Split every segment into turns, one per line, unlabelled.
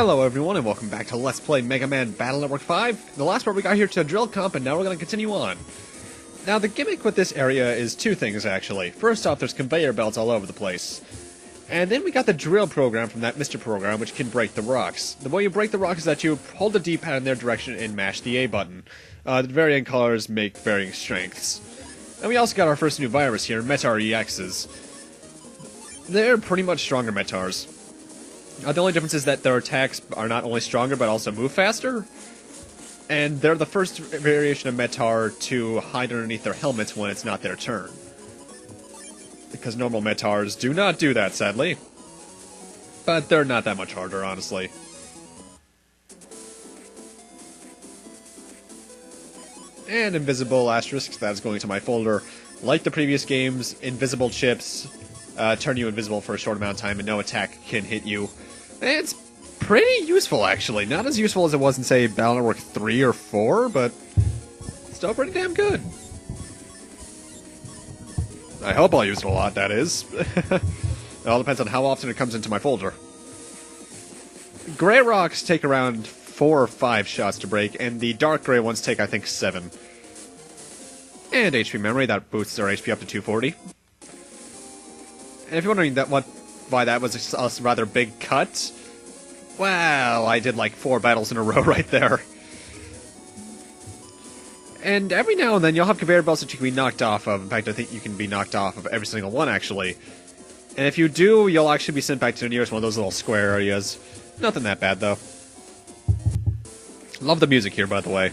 Hello everyone and welcome back to Let's Play Mega Man Battle Network 5. In the last part we got here to drill comp and now we're going to continue on. Now the gimmick with this area is two things actually. First off, there's conveyor belts all over the place. And then we got the drill program from that Mr. program which can break the rocks. The way you break the rocks is that you hold the D-pad in their direction and mash the A button. The varying colors make varying strengths. And we also got our first new virus here, Metar EXs. They're pretty much stronger Metars. The only difference is that their attacks are not only stronger, but also move faster. And they're the first variation of Metar to hide underneath their helmets when it's not their turn. Because normal Metars do not do that, sadly. But they're not that much harder, honestly. And invisible asterisks, that's going to my folder. Like the previous games, invisible chips turn you invisible for a short amount of time and no attack can hit you. It's pretty useful, actually. Not as useful as it was in, say, Battle Network 3 or 4, but still pretty damn good. I hope I'll use it a lot, that is. It all depends on how often it comes into my folder. Gray rocks take around 4 or 5 shots to break, and the dark gray ones take, I think, 7. And HP memory, that boosts our HP up to 240. And if you're wondering why that was a rather big cut, well, I did like 4 battles in a row right there. And every now and then you'll have conveyor belts that you can be knocked off of. In fact, I think you can be knocked off of every single one, actually. And if you do, you'll actually be sent back to the nearest one of those little square areas. Nothing that bad, though. Love the music here, by the way.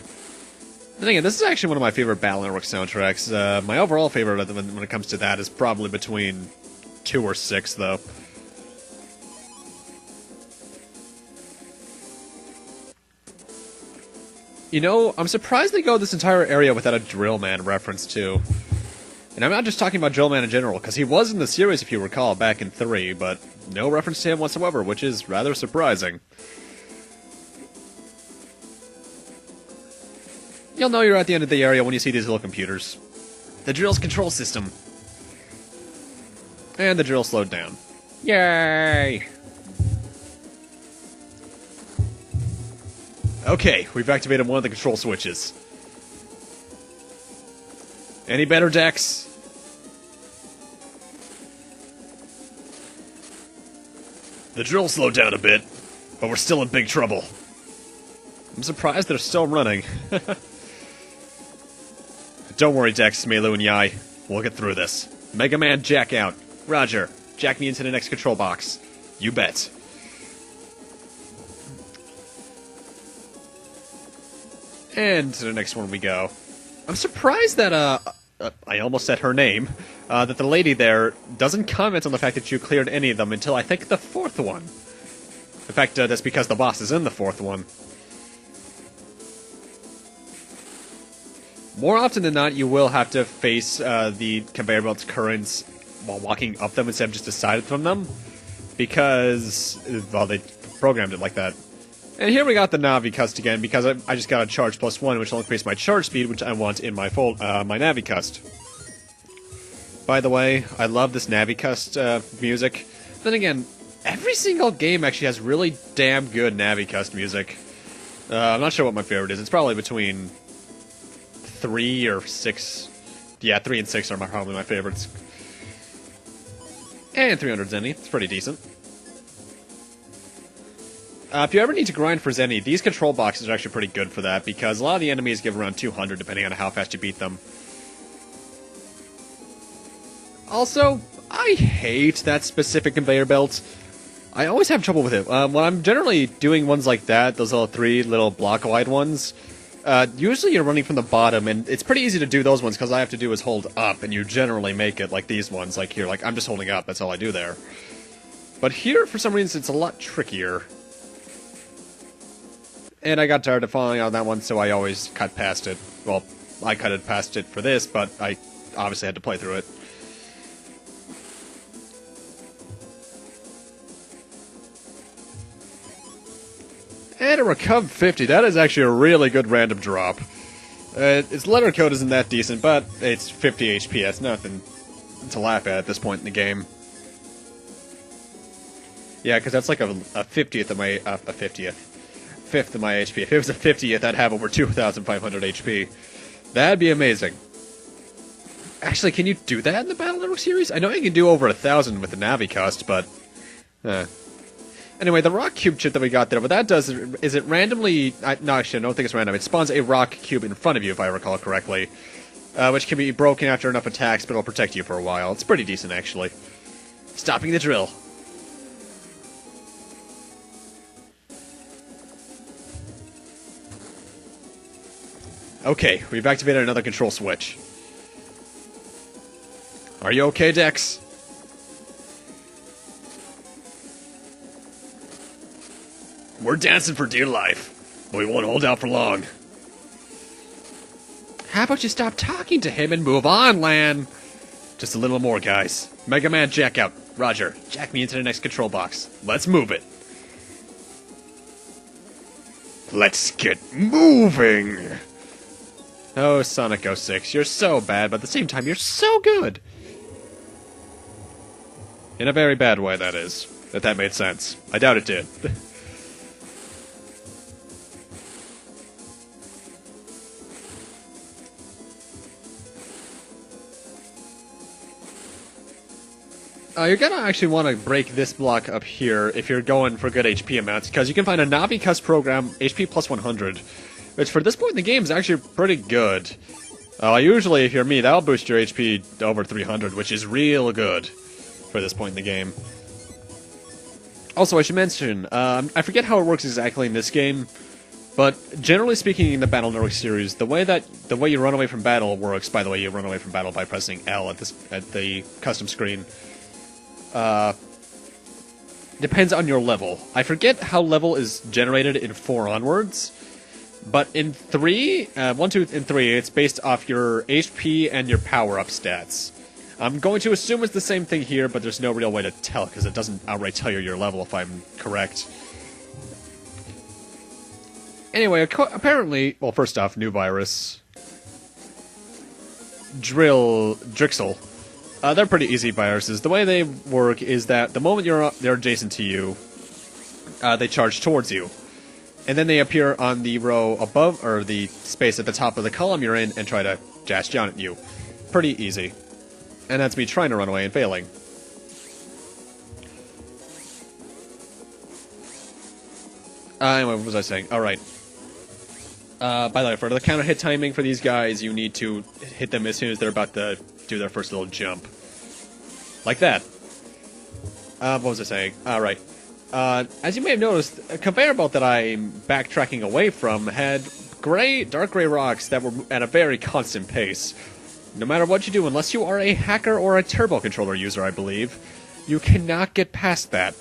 Then again, this is actually one of my favorite Battle Network soundtracks. My overall favorite when it comes to that is probably between 2 or 6, though. You know, I'm surprised they go this entire area without a Drill Man reference, too. And I'm not just talking about Drill Man in general, because he was in the series, if you recall, back in 3, but no reference to him whatsoever, which is rather surprising. You'll know you're at the end of the area when you see these little computers. The drill's control system. And the drill slowed down. Yay! Okay, we've activated one of the control switches. Any better, Dex? The drill slowed down a bit, but we're still in big trouble. I'm surprised they're still running. Don't worry, Dex, Melu, and Yai. We'll get through this. Mega Man, jack out. Roger. Jack me into the next control box. You bet. And to the next one we go. I'm surprised that, I almost said her name, that the lady there doesn't comment on the fact that you cleared any of them until I think the 4th one. In fact, that's because the boss is in the 4th one. More often than not, you will have to face the conveyor belt's currents while walking up them instead of just decided from them. Because, well, they programmed it like that. And here we got the Navi Cust again, because I just got a charge +1, which will increase my charge speed, which I want in my my Navi Cust. By the way, I love this Navi Cust music. Then again, every single game actually has really damn good Navi Cust music. I'm not sure what my favorite is. It's probably between 3 or 6. Yeah, 3 and 6 are probably my favorites. And 300 Zenny. It's pretty decent. If you ever need to grind for Zenny, these control boxes are actually pretty good for that, because a lot of the enemies give around 200 depending on how fast you beat them. Also, I hate that specific conveyor belt. I always have trouble with it. When I'm generally doing ones like that, those little 3 little block-wide ones, usually you're running from the bottom, and it's pretty easy to do those ones because all I have to do is hold up, and you generally make it like these ones, like here, like I'm just holding up, that's all I do there. But here, for some reason, it's a lot trickier. And I got tired of falling on that one, so I always cut past it. Well, I cut it past it for this, but I obviously had to play through it. And a Recov 50, that is actually a really good random drop. Its letter code isn't that decent, but it's 50 HP, that's nothing to laugh at this point in the game. Yeah, because that's like a 50th of my... a 50th. Fifth of my HP. If it was a 50th, I'd have over 2,500 HP. That'd be amazing. Actually, can you do that in the Battle Network series? I know you can do over 1,000 with the Navicust, but... Anyway, the rock cube chip that we got there, what that does is it randomly... no, actually, I don't think it's random. It spawns a rock cube in front of you, if I recall correctly. Which can be broken after enough attacks, but it'll protect you for a while. It's pretty decent, actually. Stopping the drill. Okay, we've activated another control switch. Are you okay, Dex? We're dancing for dear life, but we won't hold out for long. How about you stop talking to him and move on, Lan? Just a little more, guys. Megaman, jack out. Roger, jack me into the next control box. Let's move it. Let's get moving! Oh, Sonic 06, you're so bad, but at the same time, you're so good! In a very bad way, that is. If that made sense. I doubt it did. You're gonna actually want to break this block up here if you're going for good HP amounts, because you can find a Navicust program, HP plus 100, which for this point in the game is actually pretty good. Usually, if you're me, that'll boost your HP to over 300, which is real good for this point in the game. Also, I should mention, I forget how it works exactly in this game, but generally speaking in the Battle Network series, the way you run away from battle works, by the way, you run away from battle by pressing L at the custom screen. Depends on your level. I forget how level is generated in 4 onwards, but in 3, 1, 2, and 3, it's based off your HP and your power-up stats. I'm going to assume it's the same thing here, but there's no real way to tell, because it doesn't outright tell you your level, if I'm correct. Anyway, apparently, well, first off, new virus. Drixel. They're pretty easy viruses. The way they work is that the moment they're adjacent to you, they charge towards you. And then they appear on the row above, or the space at the top of the column you're in, and try to dash down at you. Pretty easy. And that's me trying to run away and failing. Anyway, what was I saying? Alright. By the way, for the counter hit timing for these guys, you need to hit them as soon as they're about to do their first little jump. Like that. What was I saying? Alright. As you may have noticed, a conveyor belt that I'm backtracking away from had dark gray rocks that were at a very constant pace. No matter what you do, unless you are a hacker or a turbo controller user, I believe, you cannot get past that.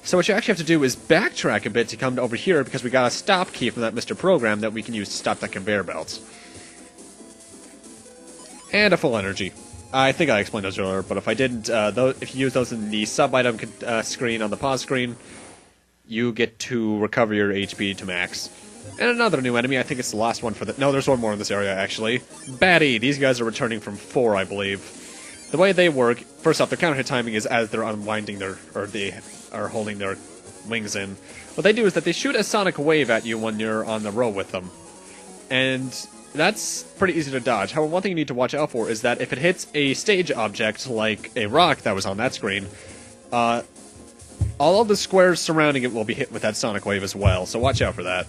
So what you actually have to do is backtrack a bit to come over here, because we got a stop key from that Mr. Program that we can use to stop that conveyor belt. And a full energy. I think I explained those earlier, but if I didn't, if you use those in the sub-item screen on the pause screen, you get to recover your HP to max. And another new enemy, I think it's the last one for the... No, there's one more in this area, actually. Baddie! These guys are returning from 4, I believe. The way they work, first off, their counter hit timing is as they're unwinding their... or they are holding their wings in. What they do is that they shoot a sonic wave at you when you're on the row with them. And that's pretty easy to dodge. However, one thing you need to watch out for is that if it hits a stage object, like a rock that was on that screen, all of the squares surrounding it will be hit with that sonic wave as well, so watch out for that.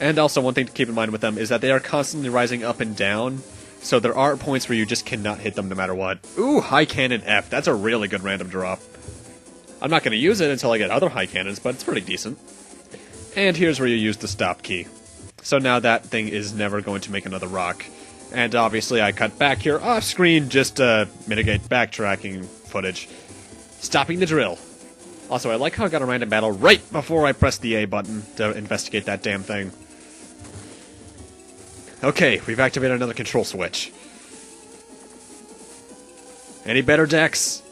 And also, one thing to keep in mind with them is that they are constantly rising up and down, so there are points where you just cannot hit them no matter what. Ooh, High Cannon F. That's a really good random drop. I'm not going to use it until I get other high cannons, but it's pretty decent. And here's where you use the stop key. So now that thing is never going to make another rock. And obviously I cut back here off screen just to mitigate backtracking footage. Stopping the drill. Also, I like how I got a random battle right before I pressed the A button to investigate that damn thing. Okay, we've activated another control switch. Any better, Dex?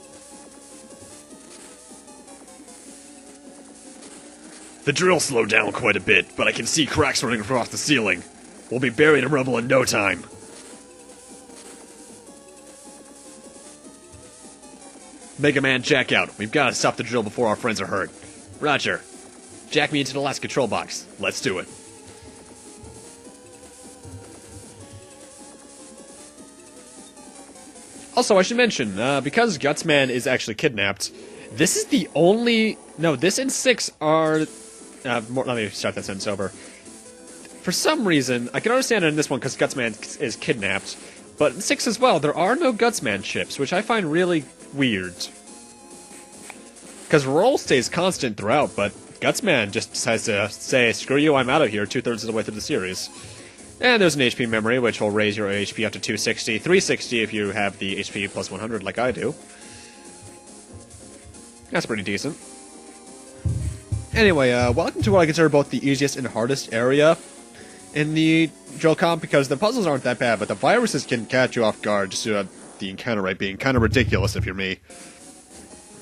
The drill slowed down quite a bit, but I can see cracks running across the ceiling. We'll be buried in rubble in no time. Megaman, jack out. We've got to stop the drill before our friends are hurt. Roger. Jack me into the last control box. Let's do it. Also, I should mention, because Gutsman is actually kidnapped, this is the only... No, this and 6 are... let me start that sentence over. For some reason, I can understand it in this one because Gutsman is kidnapped, but in 6 as well, there are no Gutsman ships, which I find really weird. Because roll stays constant throughout, but Gutsman just decides to say, screw you, I'm out of here 2/3 of the way through the series. And there's an HP memory, which will raise your HP up to 260, 360 if you have the HP plus 100 like I do. That's pretty decent. Anyway, welcome to what I consider both the easiest and hardest area in the drill comp, because the puzzles aren't that bad, but the viruses can catch you off guard just due to the encounter rate being kind of ridiculous if you're me.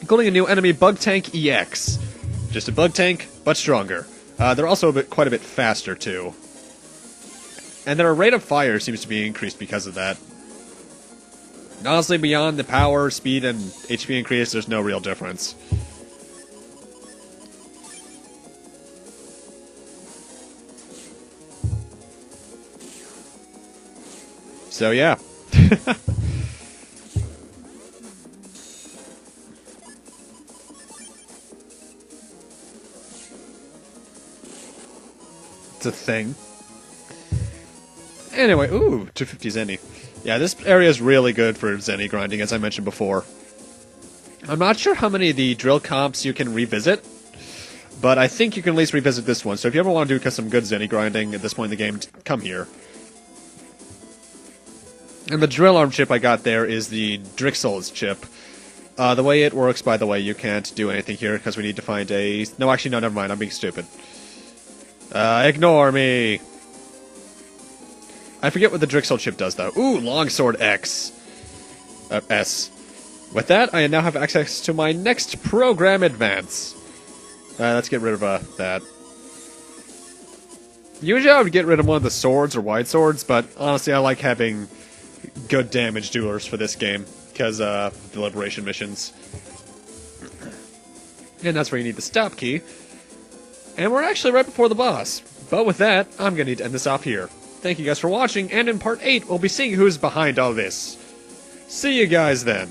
Including a new enemy, Bug Tank EX. Just a bug tank, but stronger. They're also quite a bit faster, too. And their rate of fire seems to be increased because of that. Honestly, beyond the power, speed, and HP increase, there's no real difference. So, yeah. It's a thing. Anyway, ooh, 250 Zenny. Yeah, this area is really good for Zenny grinding, as I mentioned before. I'm not sure how many of the drill comps you can revisit, but I think you can at least revisit this one. So if you ever want to do some good Zenny grinding at this point in the game, come here. And the drill arm chip I got there is the Drixel's chip. The way it works, by the way, you can't do anything here because we need to find a... No, actually, no, never mind. I'm being stupid. Ignore me. I forget what the Drixel chip does, though. Ooh, Longsword X. S. With that, I now have access to my next program advance. Let's get rid of that. Usually I would get rid of one of the swords or wide swords, but honestly I like having good damage dealers for this game, because the liberation missions. And that's where you need the stop key. And we're actually right before the boss. But with that, I'm going to need to end this off here. Thank you guys for watching, and in part 8, we'll be seeing who's behind all this. See you guys then.